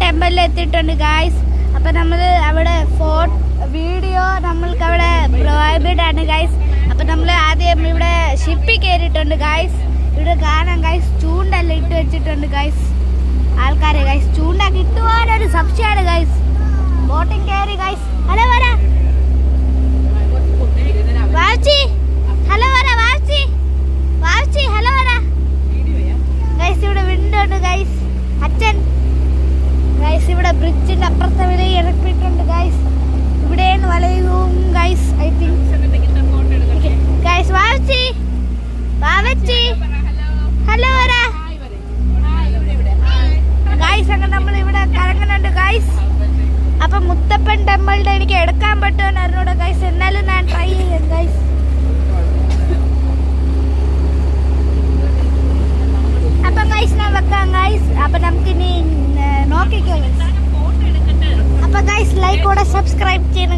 ടെമ്പിളിൽ എത്തിയിട്ടുണ്ട് ഗൈസ്. അപ്പൊ നമ്മൾ അവിടെ വീഡിയോ നമ്മൾക്ക് അവിടെ പ്രൊവൈഡ് ആണ് ഗൈസ്. അപ്പൊ നമ്മൾ ആദ്യം ഇവിടെ ഷിപ്പിൽ കയറിയിട്ടുണ്ട് ഗൈസ്. ഇവിടെ കാണാം ഗൈസ്, ചൂണ്ടെല്ലാം ഇട്ട് വെച്ചിട്ടുണ്ട് ഗൈസ്. ആൾക്കാരെ ഗൈസ് ചൂണ്ട കിട്ടുവാനൊരു സംശയമാണ് ഗൈസ്. ബോട്ടിങ് കയറി ഗൈസ്. ഹലോ വരാ വാച്ചി, ഹലോ വരാ വാച്ചി, വാച്ചി ഹലോ വരാ ഗൈസ്. ഇവിടെ വിൻഡോ ഉണ്ട് ഗൈസ്. അച്ഛൻ ഗൈസ് ഇവിടെ ബ്രിഡ്ജിന്റെ അപ്പുറത്തെ വില ഇറക്കിയിട്ടുണ്ട് ഗൈസ്. ഇവിടെയാണ് വലയും ഗൈസ്. ഐ തിങ്ക് ഗൈസ് വാവച്ചി, വാവച്ചി ഹലോ വരാ ഗൈസ്. അങ്ങനെ നമ്മൾ ഇവിടെ കറങ്ങുന്നുണ്ട് ഗൈസ്. അപ്പൊ മുത്തപ്പൻ ടെമ്പിളിന്റെ എനിക്ക് എടുക്കാൻ പറ്റുമെന്ന് അറിഞ്ഞൂടെ ഗൈസ്. എന്നാലും ഞാൻ ട്രൈ ചെയ്യാം ഗൈസ്. അപ്പൊ ഗൈസ് ഞാൻ വെക്കാം ഗൈസ്. അപ്പൊ നമുക്കിനി നോക്കിക്കോ ഗൈസ്. അപ്പൊ ഗൈസ് ലൈക്ക് കൂടെ സബ്സ്ക്രൈബ് ചെയ്യണം.